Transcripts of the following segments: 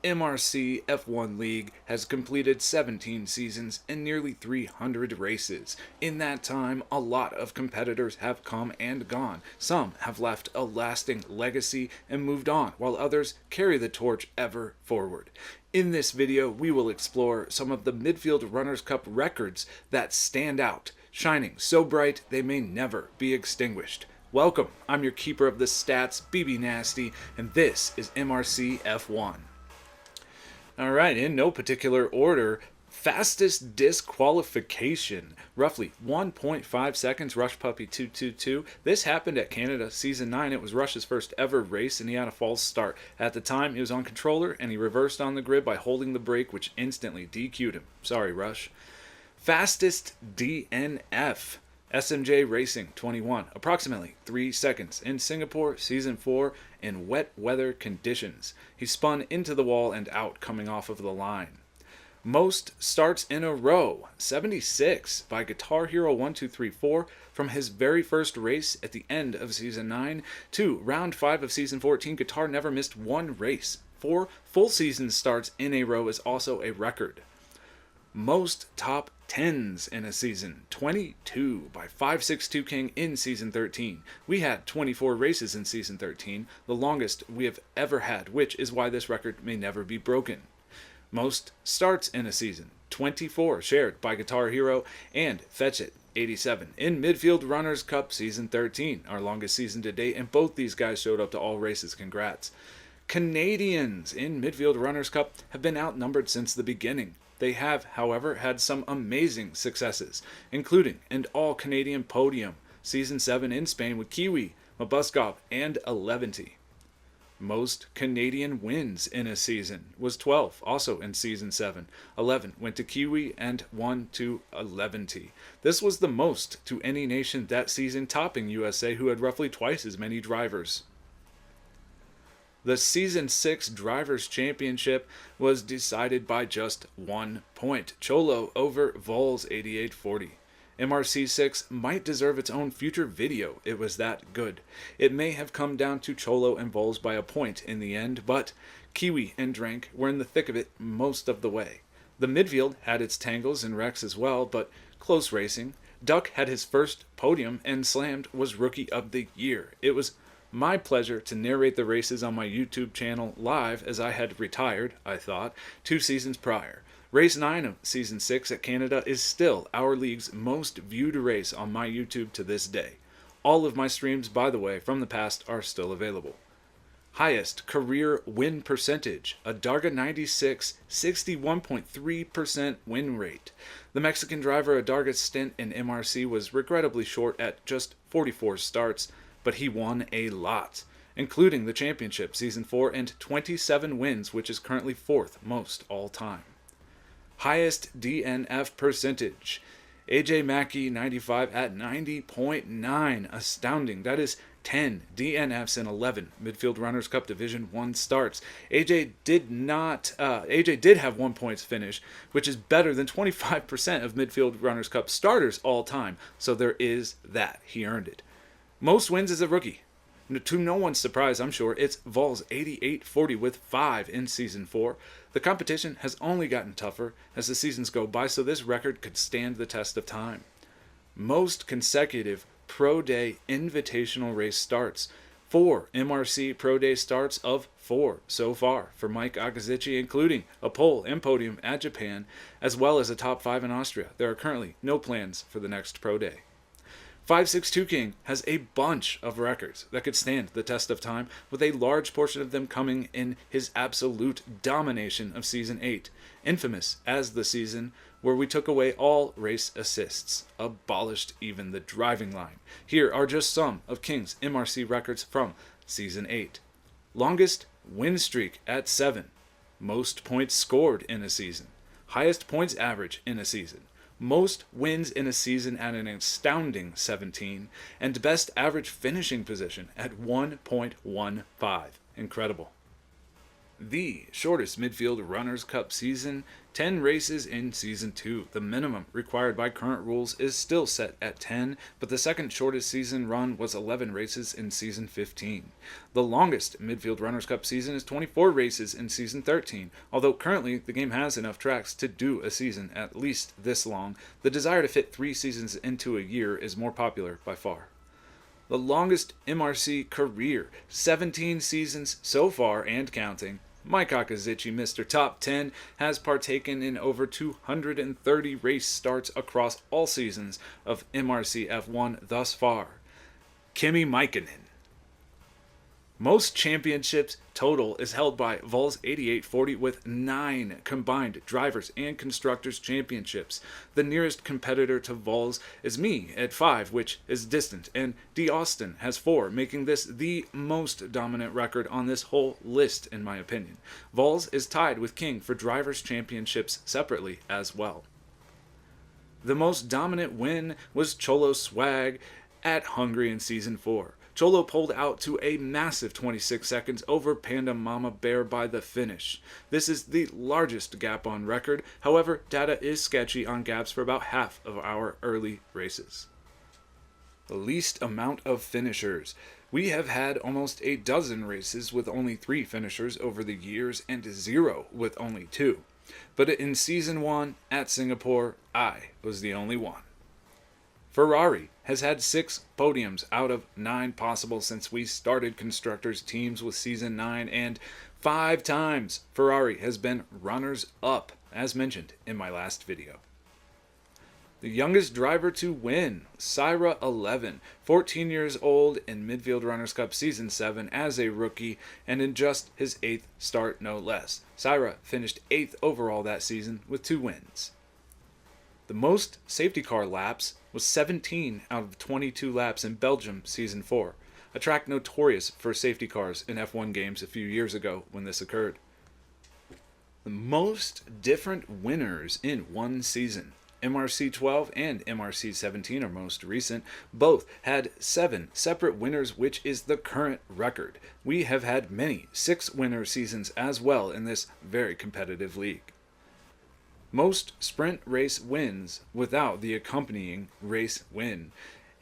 MRC F1 League has completed 17 seasons and nearly 300 races. In that time, a lot of competitors have come and gone. Some have left a lasting legacy and moved on, while others carry the torch ever forward. In this video, we will explore some of the Midfield Runners' Cup records that stand out, shining so bright they may never be extinguished. Welcome, I'm your keeper of the stats, BB Nasty, and this is MRC F1. Alright, in no particular order, fastest disqualification. Roughly 1.5 seconds, Rush Puppy 222. This happened at Canada Season 9. It was Rush's first ever race, and he had a false start. At the time, he was on controller, and he reversed on the grid by holding the brake, which instantly DQ'd him. Sorry, Rush. Fastest DNF. SMJ Racing 21, approximately 3 seconds in Singapore Season 4 in wet weather conditions. He spun into the wall and out coming off of the line. Most starts in a row, 76 by Guitar Hero 1234 from his very first race at the end of Season 9 to Round 5 of Season 14. Guitar never missed one race. 4 full season starts in a row is also a record. Most top 10s in a season, 22 by 562 King in Season 13. We had 24 races in Season 13, the longest we have ever had, which is why this record may never be broken. Most starts in a season, 24 shared by Guitar Hero and Fetchit 87 in Midfield Runners Cup Season 13, our longest season to date, and both these guys showed up to all races. Congrats. Canadians in Midfield Runners Cup have been outnumbered since the beginning. They have, however, had some amazing successes, including an all-Canadian podium, Season 7 in Spain with Kiwi, Mabuskov, and Eleventy. Most Canadian wins in a season was 12, also in Season 7. 11 went to Kiwi and 1 to Eleventy. This was the most to any nation that season, topping USA, who had roughly twice as many drivers. The Season 6 Drivers' Championship was decided by just 1 point. Cholo over Vols 8840. MRC 6 might deserve its own future video, it was that good. It may have come down to Cholo and Vols by a point in the end, but Kiwi and Drank were in the thick of it most of the way. The midfield had its tangles and wrecks as well, but close racing. Duck had his first podium, and Slammed was Rookie of the Year. It was my pleasure to narrate the races on my YouTube channel live, as I had retired, I thought, 2 seasons prior. Race 9 of Season 6 at Canada is still our league's most viewed race on my YouTube to this day. All of my streams, by the way, from the past are still available. Highest career win percentage, a Darga 96, 61.3% win rate. The Mexican driver Adarga's stint in MRC was regrettably short at just 44 starts, but he won a lot, including the championship Season 4 and 27 wins, which is currently 4th most all time. Highest DNF percentage, AJ Mackey 95 at 90.9, astounding. That is 10 DNFs in 11 Midfield Runners Cup Division 1 starts. AJ did have 1 points finish, which is better than 25% of Midfield Runners Cup starters all time, so there is that. He earned it. Most wins as a rookie. To no one's surprise, I'm sure, it's Vols 8840 with 5 in Season 4. The competition has only gotten tougher as the seasons go by, so this record could stand the test of time. Most consecutive Pro Day Invitational race starts. 4 MRC Pro Day starts of 4 so far for Mike Agazici, including a pole and podium at Japan, as well as a top 5 in Austria. There are currently no plans for the next Pro Day. 562 King has a bunch of records that could stand the test of time, with a large portion of them coming in his absolute domination of Season 8, infamous as the season where we took away all race assists, abolished even the driving line. Here are just some of King's MRC records from Season 8. Longest win streak at 7, most points scored in a season, highest points average in a season, most wins in a season at an astounding 17, and best average finishing position at 1.15. Incredible. The shortest midfield runners cup season, 10 races in season 2. The minimum required by current rules is still set at 10, but the second shortest season run was 11 races in season 15. The longest midfield runners cup season is 24 races in season 13. Although currently the game has enough tracks to do a season at least this long, the desire to fit 3 seasons into a year is more popular by far. The longest MRC career, 17 seasons so far and counting. Mike Akazici, Mr. Top 10, has partaken in over 230 race starts across all seasons of MRC F1 thus far. Kimi Mäikinen. Most championships total is held by Vols 8840 with 9 combined drivers and constructors championships. The nearest competitor to Vols is me at 5, which is distant, and D. Austin has 4, making this the most dominant record on this whole list in my opinion. Vols is tied with King for drivers championships separately as well. The most dominant win was Cholo Swag at Hungary in Season 4. Cholo pulled out to a massive 26 seconds over Panda Mama Bear by the finish. This is the largest gap on record, however, data is sketchy on gaps for about half of our early races. The least amount of finishers. We have had almost a dozen races with only 3 finishers over the years and 0 with only 2. But in Season 1 at Singapore, I was the only one. Ferrari has had 6 podiums out of 9 possible since we started constructors teams with Season 9, and 5 times Ferrari has been runners-up, as mentioned in my last video. The youngest driver to win, Syra 11, 14 years old in Midfield Runners Cup Season 7 as a rookie, and in just his 8th start no less. Syra finished 8th overall that season with 2 wins. The most safety car laps was 17 out of 22 laps in Belgium Season 4, a track notorious for safety cars in F1 games a few years ago when this occurred. The most different winners in one season. MRC 12 and MRC 17 are most recent. Both had 7 separate winners, which is the current record. We have had many 6-winner seasons as well in this very competitive league. Most sprint race wins without the accompanying race win.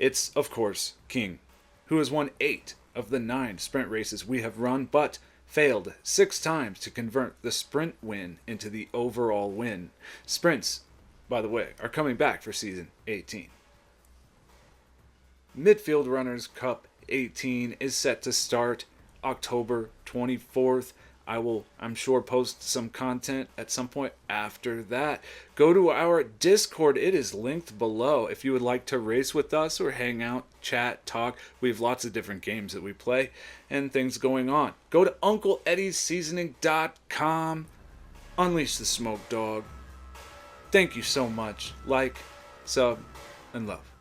It's, of course, King, who has won 8 of the 9 sprint races we have run, but failed 6 times to convert the sprint win into the overall win. Sprints, by the way, are coming back for Season 18. Midfield Runners Cup 18 is set to start October 24th. I will, I'm sure, post some content at some point after that. Go to our Discord. It is linked below if you would like to race with us or hang out, chat, talk. We have lots of different games that we play and things going on. Go to UncleEddie'sSeasoning.com. Unleash the smoke, dog. Thank you so much. Like, sub, and love.